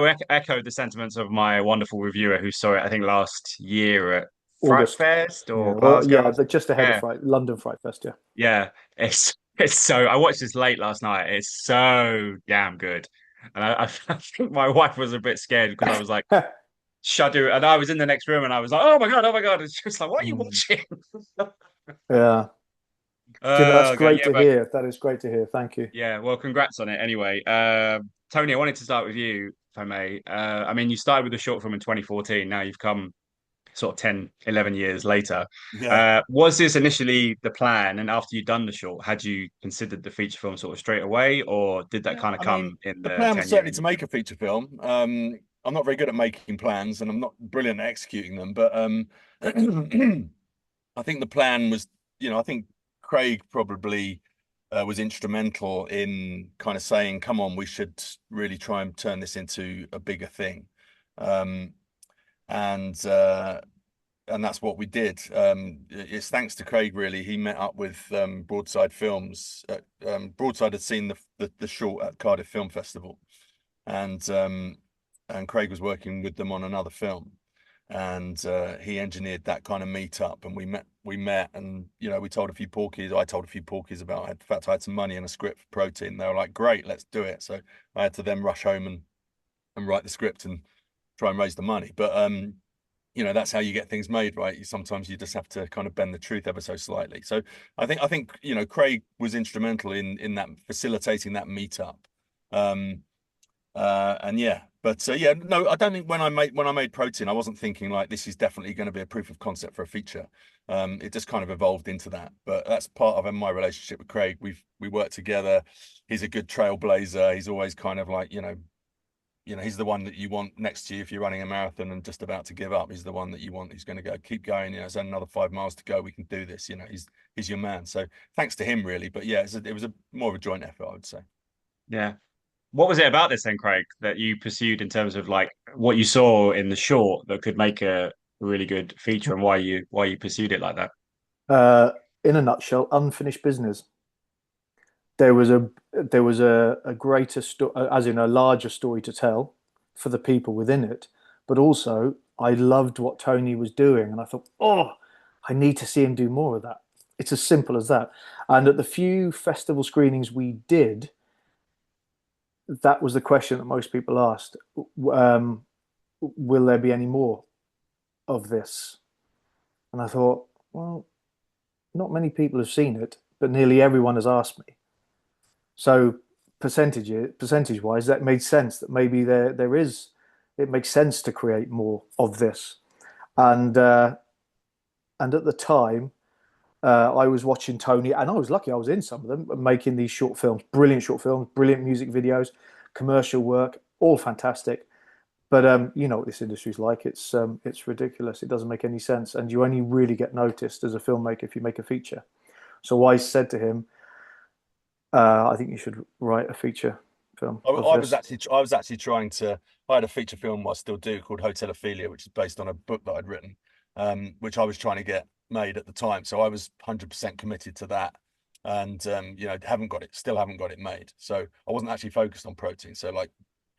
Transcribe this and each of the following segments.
I echoed the sentiments of my wonderful reviewer who saw it, I think, last year at August. FrightFest Yeah, or well, Glasgow. yeah, they're just ahead of Yeah, London Fright Fest. Yeah. yeah. It's so. I watched this late last night. It's so damn good, and I think my wife was a bit scared because I was like shudder, and I was in the next room, and I was like, oh my god! And she was like, what are you Mm. watching? Yeah. Do you know, that's Oh god, great yeah, to but hear. That is great to hear. Thank you. yeah. Well, congrats on it anyway. Tony, I wanted to start with you, if I may. I mean, you started with a short film in 2014. Now you've come sort of 10, 11 years later. Yeah. Was this initially the plan? And after you'd done the short, had you considered the feature film sort of straight away, or did that Yeah, kind of I mean, come in the the plan was 10 years? certainly to make a feature film. I'm not very good at making plans, and I'm not brilliant at executing them. But I think the plan was, I think Craig probably was instrumental in kind of saying, "Come on, we should really try and turn this into a bigger thing," um, and uh, and that's what we did. It's thanks to Craig, really. He met up with Broadside Films. Broadside had seen the short at Cardiff Film Festival, and um, and Craig was working with them on another film, and he engineered that kind of meet up, and we met, and we told a few porkies. I told a few porkies about it. In fact, I had some money and a script for Protein. They were like, "Great, let's do it." So I had to then rush home and write the script and try and raise the money. But that's how you get things made, right? Sometimes you just have to kind of bend the truth ever so slightly. So I think Craig was instrumental in that, facilitating that meetup. um and yeah, but yeah, no, I don't think when I made Protein, I wasn't thinking like this is definitely going to be a proof of concept for a feature. It just kind of evolved into that, but that's part of my relationship with Craig. We work together. He's a good trailblazer. He's always kind of like, he's the one that you want next to you if you're running a marathon and just about to give up. He's the one that you want. He's going to go, keep going. It's another 5 miles to go. We can do this. He's your man. So thanks to him, really. But yeah, it was a more of a joint effort, I would say. Yeah. What was it about this then, Craig, that you pursued in terms of like what you saw in the short that could make a really good feature, and why you pursued it like that? Uh, in a nutshell, unfinished business. There was a greater story, as in a larger story to tell for the people within it, but also I loved what Tony was doing, and I thought, oh, I need to see him do more of that. It's as simple as that. And at the few festival screenings we did, that was the question that most people asked. Um, will there be any more of this? And I thought, well, not many people have seen it, but nearly everyone has asked me. So percentage wise, that made sense. That maybe there is, it makes sense to create more of this. And and at the time, I was watching Tony, and I was lucky. I was in some of them, making these short films, brilliant music videos, commercial work, all fantastic. But you know what this industry's like. It's ridiculous. It doesn't make any sense, and you only really get noticed as a filmmaker if you make a feature. So I said to him, I think you should write a feature film I, of I was this. actually I was actually trying to. I had a feature film I still do called Hotel Ophelia, which is based on a book that I'd written, which I was trying to get made at the time. So I was 100% committed to that, and still haven't got it made. So I wasn't actually focused on Protein. So like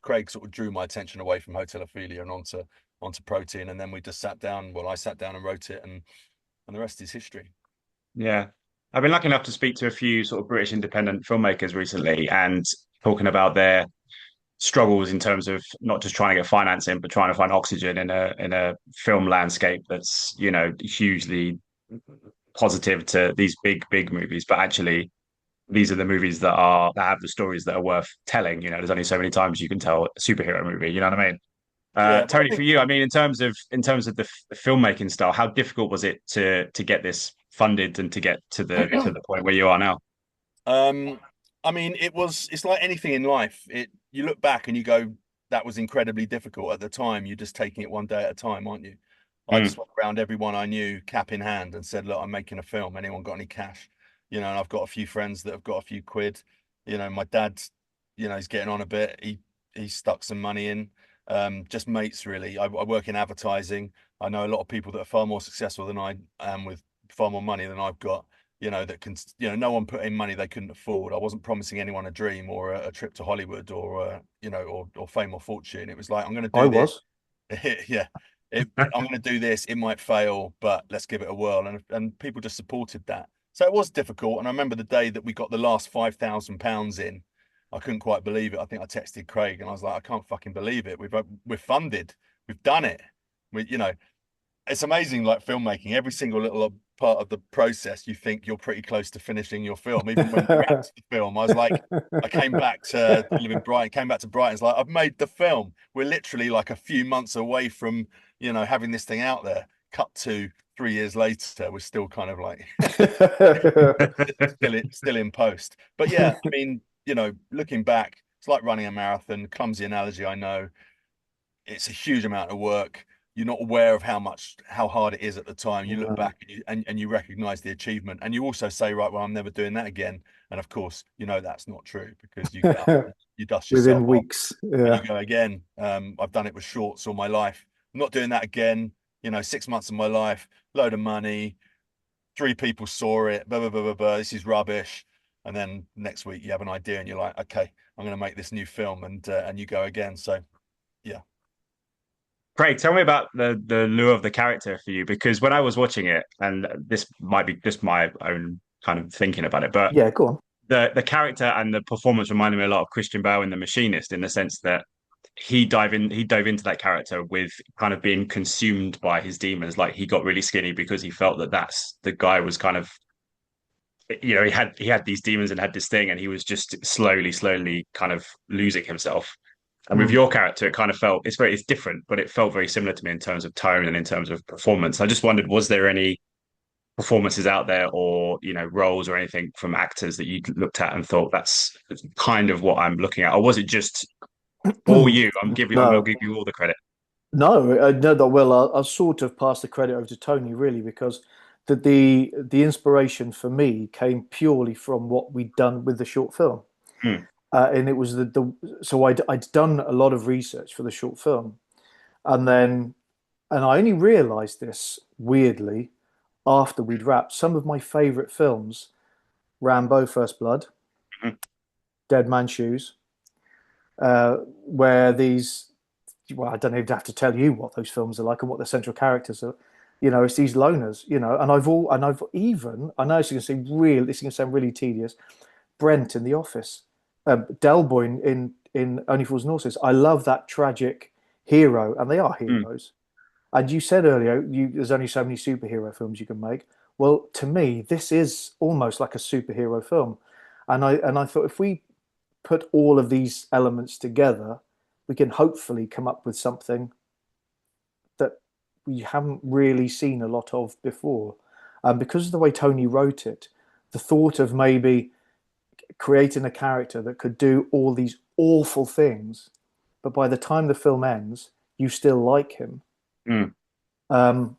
Craig sort of drew my attention away from Hotel Ophelia and onto Protein, and then we just sat down. Well, I sat down and wrote it, and the rest is history. Yeah. I've been lucky enough to speak to a few sort of British independent filmmakers recently and talking about their struggles in terms of not just trying to get financing, but trying to find oxygen in a film landscape that's, hugely positive to these big movies. But actually these are the movies that have the stories that are worth telling. There's only so many times you can tell a superhero movie, you know what I mean? Yeah, but I Tony, for think you, I mean, in terms of the filmmaking style, how difficult was it to get this funded and to get to the point where you are now? Um, I mean, it's like anything in life. You look back and you go, that was incredibly difficult at the time. You're just taking it one day at a time, aren't you? I just Mm. went around everyone I knew, cap in hand, and said, look, I'm making a film. Anyone got any cash? And I've got a few friends that have got a few quid. My dad, he's getting on a bit. He stuck some money in. Just mates, really. I work in advertising. I know a lot of people that are far more successful than I am with far more money than I've got. you know, that can, you know, no one put in money they couldn't afford. I wasn't promising anyone a dream or a trip to Hollywood or you know, or fame or fortune. It was like, I'm going to I do this. was. Yeah, I'm going to do this. It might fail, but let's give it a whirl. And people just supported that. So it was difficult. And I remember the day that we got the last £5,000 in. I couldn't quite believe it. I think I texted Craig and I was like, I can't fucking believe it. We're funded. We've done it. You know, it's amazing, like filmmaking. Every single little part of the process, you think you're pretty close to finishing your film. Even when we wrapped the film, I was like, I came back to live in Brighton, came back to Brighton. It's like, I've made the film. We're literally like a few months away from, you know, having this thing out there. Cut to 3 years later, we're still kind of like still in post. But yeah, I mean, you know, looking back, it's like running a marathon. Clumsy analogy, I know. It's a huge amount of work. You're not aware of how hard it is at the time. You look back and you recognize the achievement, and you also say, right, well, I'm never doing that again. And of course, you know that's not true, because you get up, you dust yourself Within off, weeks. and you Yeah. go again. I've done it with shorts all my life. I'm not doing that again. You know, 6 months of my life, load of money, 3 people saw it, blah, blah, blah, blah, blah. This is rubbish. And then next week you have an idea and you're like, okay, I'm going to make this new film, and you go again. So yeah. Craig, tell me about the lure of the character for you, because when I was watching it, and this might be just my own kind of thinking about it, but Yeah, go on. the character and the performance reminded me a lot of Christian Bale in The Machinist, in the sense that he dove into that character with kind of being consumed by his demons. Like, he got really skinny because he felt that that's the guy was kind of, you know, he had these demons and had this thing, and he was just slowly kind of losing himself. And with Mm. your character, it kind of felt, it's different, but it felt very similar to me in terms of tone and in terms of performance. I just wondered, was there any performances out there, or, you know, roles or anything from actors that you looked at and thought that's kind of what I'm looking at, or was it just all you? I'm going to No, give you all the credit. no, that will. I'll sort of pass the credit over to Tony, really, because the inspiration for me came purely from what we'd done with the short film. Hmm. And it was so I'd done a lot of research for the short film, and then and I only realized this weirdly after we'd wrapped. Some of my favorite films: Rambo: First Blood, Hmm. Dead Man's Shoes, where these, well, I don't even have to tell you what those films are like and what the central characters are. You know, it's these loners. You know, and I've even, I know this is going to sound really tedious. Brent in The Office, Delboy in Only Fools and Horses. I love that tragic hero, and they are Hmm. heroes. And you said earlier, there's only so many superhero films you can make. Well, to me, this is almost like a superhero film, and I thought if we put all of these elements together, we can hopefully come up with something that we haven't really seen a lot of before. Because of the way Tony wrote it, the thought of maybe creating a character that could do all these awful things, but by the time the film ends, you still like him. Hmm. Um,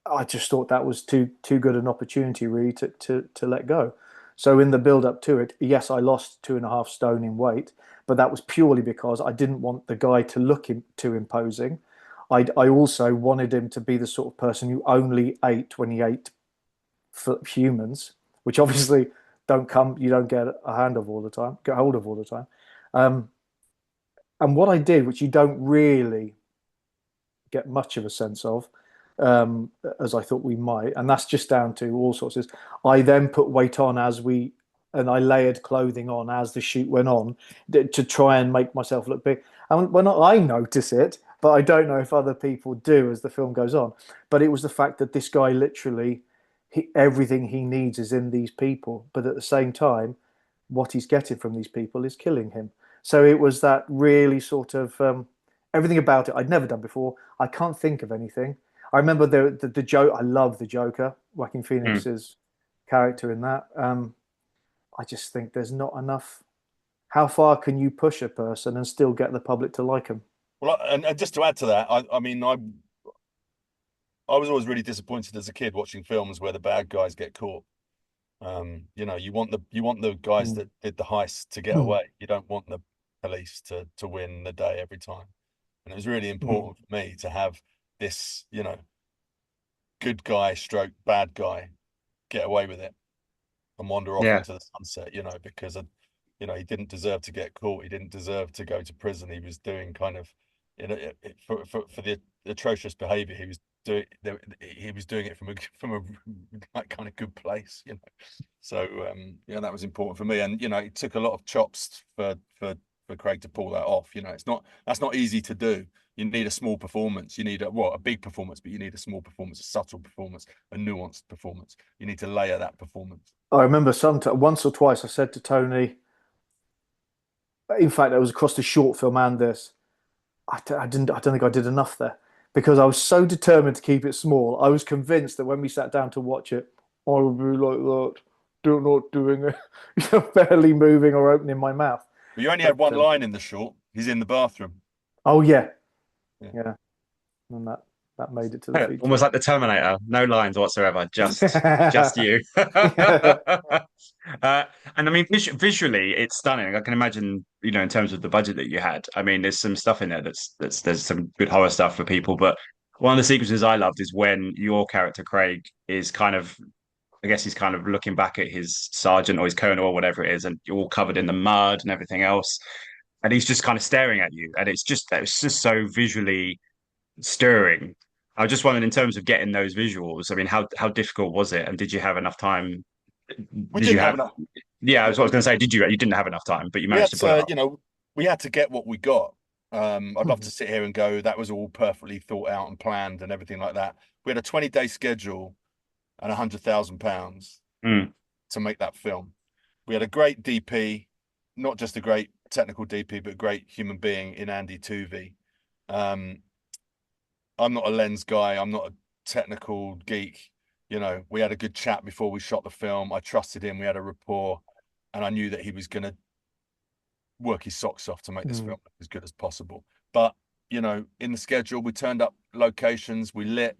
I just thought that was too good an opportunity, really, to let go. So in the build up to it, yes, I lost 2.5 stone in weight, but that was purely because I didn't want the guy to look too imposing. I also wanted him to be the sort of person who only ate when he ate humans, which obviously you don't get a hand of all the time, get hold of all the time. Um, and what I did, which you don't really get much of a sense of, as I thought we might, and that's just down to all sorts of. I then put weight on and I layered clothing on as the shoot went on to try and make myself look big. And when I notice it, but I don't know if other people do as the film goes on. But it was the fact that this guy literally, everything he needs is in these people, but at the same time, what he's getting from these people is killing him. So it was that really sort of everything about it I'd never done before. I can't think of anything. I remember the joke. I love the Joker, Joaquin Hmm. Phoenix's character in that. I just think there's not enough. How far can you push a person and still get the public to like them? Well, and just to add to that, I mean, I was always really disappointed as a kid watching films where the bad guys get caught. You know, you want the guys Mm. that did the heist to get Mm. away. You don't want the police to win the day every time. And it was really Mm. important for me to have this, you know, good guy stroke bad guy get away with it. and wander off Yeah. into the sunset, because he didn't deserve to get caught. He didn't deserve to go to prison. He was doing kind of, for the atrocious behavior he was doing it from a like kind of good place, So that was important for me, and it took a lot of chops for Craig to pull that off. That's not easy to do. You need a small performance. You need a big performance, but you need a small performance, a subtle performance, a nuanced performance. You need to layer that performance. I remember once or twice I said to Tony, in fact, it was across the short film and this, I don't think I did enough there because I was so determined to keep it small. I was convinced that when we sat down to watch it, I would be like that, not doing it, barely moving or opening my mouth. But you only had one line in the short. He's in the bathroom. Oh yeah. And that made it to the feature. Almost like the Terminator, no lines whatsoever, just you. And I mean, visually, it's stunning. I can imagine, in terms of the budget that you had. I mean, there's some stuff in there there's some good horror stuff for people. But one of the sequences I loved is when your character Craig is kind of, I guess he's kind of looking back at his sergeant or his colonel or whatever it is, and you're all covered in the mud and everything else, and he's just kind of staring at you, and it's just so visually stirring. I was just wondering, in terms of getting those visuals, I mean, how difficult was it, and did you have enough time? We didn't have enough. Yeah, that's what I was going to say. You didn't have enough time, but you managed to pull it off. We had to get what we got. I'd love to sit here and go, that was all perfectly thought out and planned and everything like that. We had a 20-day schedule and £100,000 to make that film. We had a great DP, not just a great technical DP, but a great human being in Andy Tuvey. I'm not a lens guy. I'm not a technical geek. We had a good chat before we shot the film. I trusted him. We had a rapport, and I knew that he was going to work his socks off to make this film as good as possible. But, in the schedule, we turned up locations, we lit,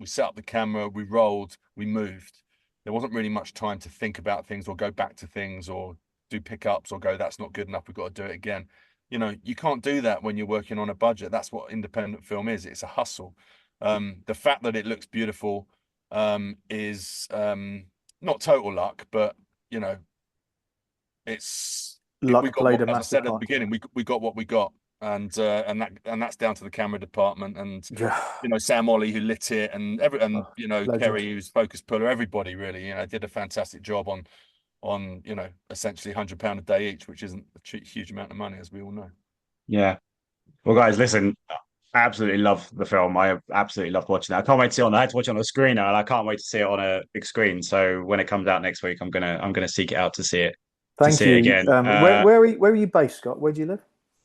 we set up the camera, we rolled, we moved. There wasn't really much time to think about things or go back to things or do pickups or go, that's not good enough, we've got to do it again. You can't do that when you're working on a budget. That's what independent film is. It's a hustle. The fact that it looks beautiful is not total luck, but it's luck played a massive part. As I said at the beginning, we got what we got, and that's down to the camera department and Sam Ollie who lit it, and Kerry who's focus puller. Everybody really did a fantastic job on essentially £100 a day each, which isn't a huge amount of money, as we all know. Yeah. Well, guys, listen, I absolutely love the film. I absolutely loved watching it. I can't wait to see it I had to watch it on a screen now, and I can't wait to see it on a big screen. So when it comes out next week, I'm gonna seek it out to see it. Thank you. Again. Where are you based, Scott? Where do you live?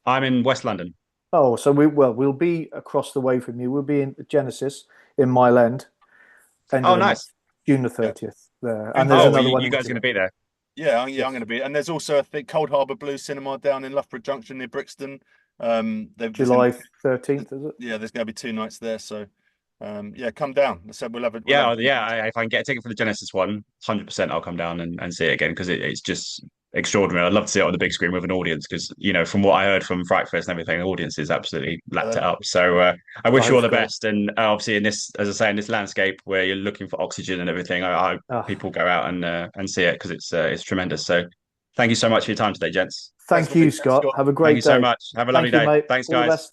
I'm in West London. Oh, so we'll be across the way from you. We'll be in Genesis in Mile End. Oh, nice. June the 30th there. And there's another one. You guys are going to be there? Yeah, I'm going to be. And there's also, I think, Cold Harbour Blues Cinema down in Loughborough Junction near Brixton. July 13th, is it? Yeah, there's going to be 2 nights there. So, come down. I said we'll have it. If I can get a ticket for the Genesis one, 100% I'll come down and see it again, because it's just extraordinary. I'd love to see it on the big screen with an audience, because from what I heard from FrightFest and everything, the audience is absolutely lapped it up. So I wish you all the best. And obviously in this, as I say, in this landscape where you're looking for oxygen and everything, I people go out and see it, because it's tremendous. So thank you so much for your time today, gents. Thank you, Scott. Have a great day. Thank you so much. Have a lovely day. Mate. Thanks, all guys.